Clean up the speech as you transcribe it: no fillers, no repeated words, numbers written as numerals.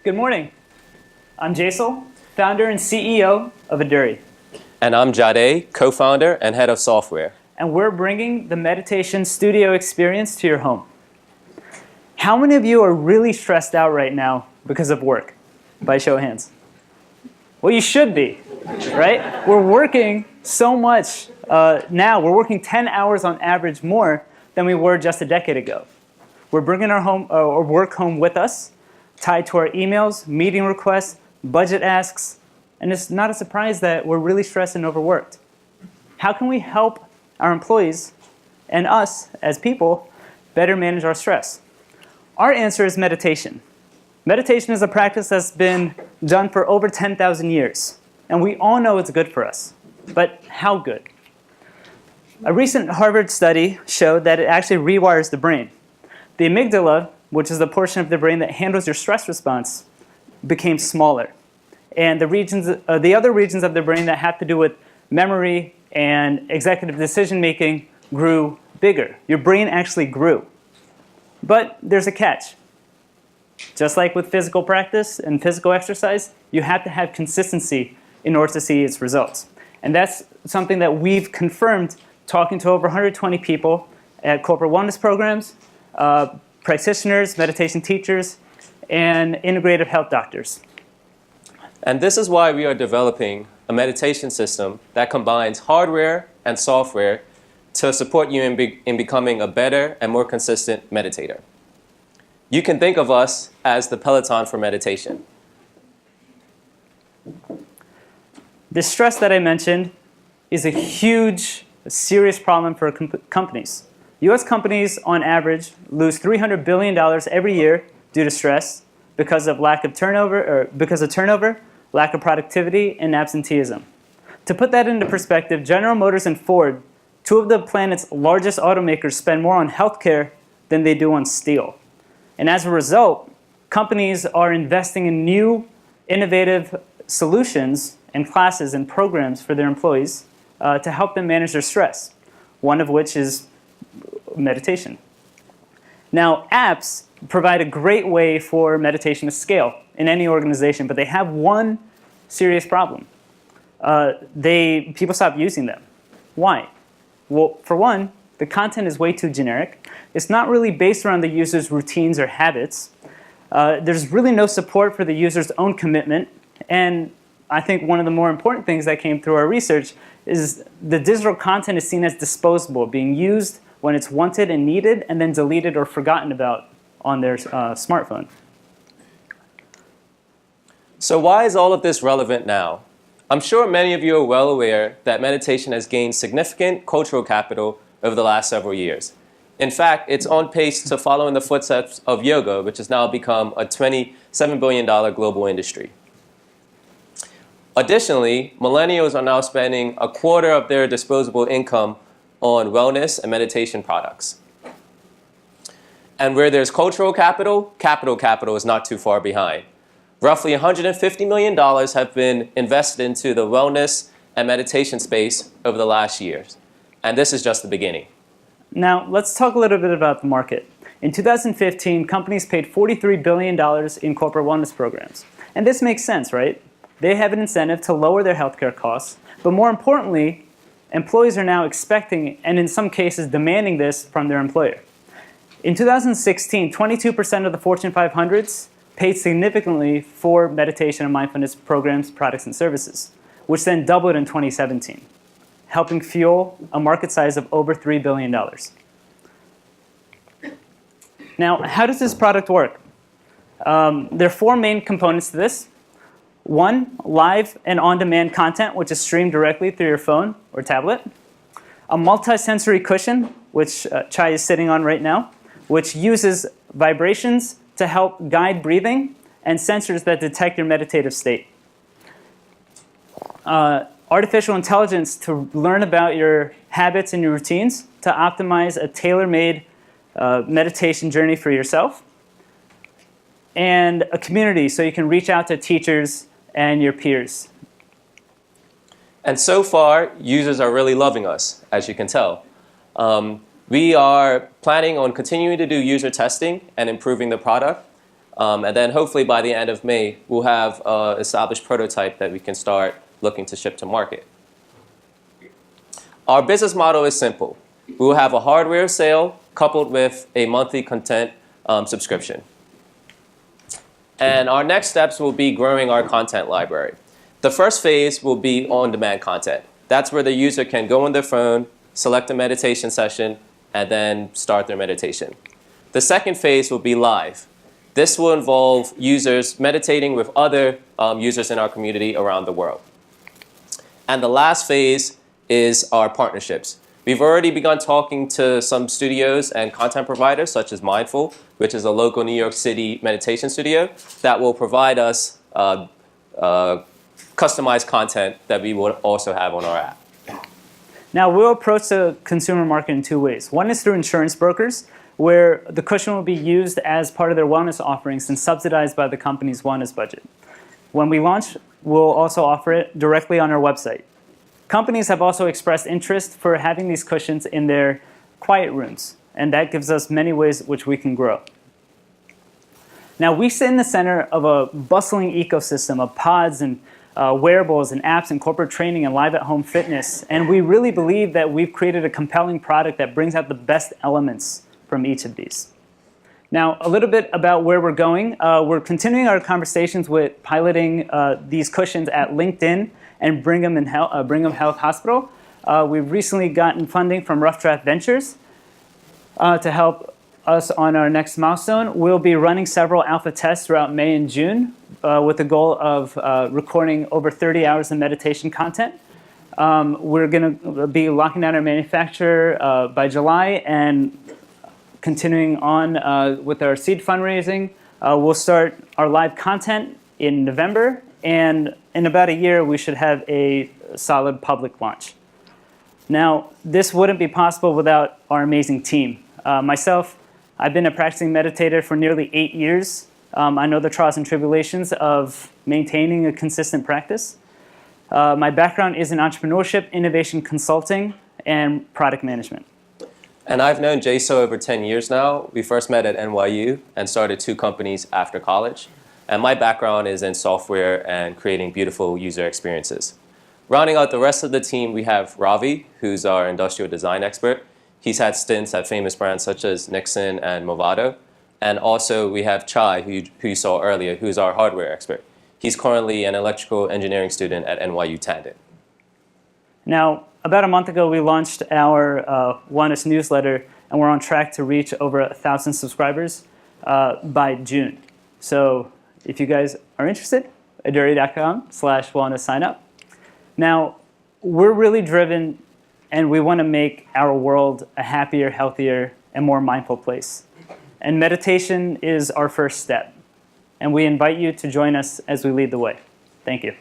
Good morning. I'm Jesal, founder and CEO of Aduri. And I'm Jahde, co-founder and head of software. And we're bringing the meditation studio experience to your home. How many of you are really stressed out right now because of work? By show of hands. Well, you should be, right? We're working so much now. We're working 10 hours on average more than we were just a decade ago. We're bringing our work home with us, tied to our emails, meeting requests, budget asks, and it's not a surprise that we're really stressed and overworked. How can we help our employees and us as people better manage our stress? Our answer is meditation. Meditation is a practice that's been done for over 10,000 years, and we all know it's good for us. But how good? A recent Harvard study showed that it actually rewires the brain. The amygdala, which is the portion of the brain that handles your stress response, became smaller. And the other regions of the brain that have to do with memory and executive decision-making grew bigger. Your brain actually grew. But there's a catch. Just like with physical practice and physical exercise, you have to have consistency in order to see its results. And that's something that we've confirmed talking to over 120 people at corporate wellness programs, practitioners, meditation teachers, and integrative health doctors. And this is why we are developing a meditation system that combines hardware and software to support you in becoming a better and more consistent meditator. You can think of us as the Peloton for meditation. The stress that I mentioned is a huge, serious problem for companies. US companies, on average, lose $300 billion every year due to stress because of turnover, lack of productivity, and absenteeism. To put that into perspective, General Motors and Ford, two of the planet's largest automakers, spend more on healthcare than they do on steel. And as a result, companies are investing in new, innovative solutions and classes and programs for their employees to help them manage their stress, one of which is meditation. Now, apps provide a great way for meditation to scale in any organization, but they have one serious problem. People stop using them. Why? Well, for one, the content is way too generic. It's not really based around the user's routines or habits. There's really no support for the user's own commitment. And I think one of the more important things that came through our research is the digital content is seen as disposable, being used when it's wanted and needed, and then deleted or forgotten about on their smartphone. So why is all of this relevant now? I'm sure many of you are well aware that meditation has gained significant cultural capital over the last several years. In fact, it's on pace to follow in the footsteps of yoga, which has now become a $27 billion global industry. Additionally, millennials are now spending a quarter of their disposable income on wellness and meditation products. And where there's cultural capital, capital is not too far behind. Roughly $150 million have been invested into the wellness and meditation space over the last years. And this is just the beginning. Now, let's talk a little bit about the market. In 2015, companies paid $43 billion in corporate wellness programs. And this makes sense, right? They have an incentive to lower their healthcare costs, but more importantly, employees are now expecting, and in some cases demanding this from their employer. In 2016, 22% of the Fortune 500s paid significantly for meditation and mindfulness programs, products, and services, which then doubled in 2017, helping fuel a market size of over $3 billion. Now, how does this product work? There are four main components to this. One, live and on-demand content, which is streamed directly through your phone or tablet. A multi-sensory cushion, which Chai is sitting on right now, which uses vibrations to help guide breathing and sensors that detect your meditative state. Artificial intelligence to learn about your habits and your routines to optimize a tailor-made meditation journey for yourself. And a community so you can reach out to teachers and your peers. And so far, users are really loving us, as you can tell. We are planning on continuing to do user testing and improving the product. And then hopefully by the end of May, we'll have an established prototype that we can start looking to ship to market. Our business model is simple. We will have a hardware sale coupled with a monthly content subscription. And our next steps will be growing our content library. The first phase will be on-demand content. That's where the user can go on their phone, select a meditation session, and then start their meditation. The second phase will be live. This will involve users meditating with other users in our community around the world. And the last phase is our partnerships. We've already begun talking to some studios and content providers, such as Mindful, which is a local New York City meditation studio, that will provide us customized content that we will also have on our app. Now, we'll approach the consumer market in two ways. One is through insurance brokers, where the cushion will be used as part of their wellness offerings and subsidized by the company's wellness budget. When we launch, we'll also offer it directly on our website. Companies have also expressed interest for having these cushions in their quiet rooms, and that gives us many ways which we can grow. Now, we sit in the center of a bustling ecosystem of pods and wearables and apps and corporate training and live-at-home fitness, and we really believe that we've created a compelling product that brings out the best elements from each of these. Now, a little bit about where we're going. We're continuing our conversations with piloting these cushions at LinkedIn and Brigham Health Hospital. We've recently gotten funding from Rough Draft Ventures to help us on our next milestone. We'll be running several alpha tests throughout May and June with the goal of recording over 30 hours of meditation content. We're going to be locking down our manufacturer by July and continuing on with our seed fundraising. We'll start our live content in November, and in about a year, we should have a solid public launch. Now, this wouldn't be possible without our amazing team. Myself, I've been a practicing meditator for nearly 8 years. I know the trials and tribulations of maintaining a consistent practice. My background is in entrepreneurship, innovation consulting, and product management. And I've known Jesal over 10 years now. We first met at NYU and started 2 companies after college. And my background is in software and creating beautiful user experiences. Rounding out the rest of the team, we have Ravi, who's our industrial design expert. He's had stints at famous brands such as Nixon and Movado. And also we have Chai, who you saw earlier, who's our hardware expert. He's currently an electrical engineering student at NYU Tandon. Now, about a month ago, we launched our wellness newsletter, and we're on track to reach over 1,000 subscribers by June. So if you guys are interested, aduri.com/wellness sign up. Now, we're really driven, and we want to make our world a happier, healthier, and more mindful place. And meditation is our first step. And we invite you to join us as we lead the way. Thank you.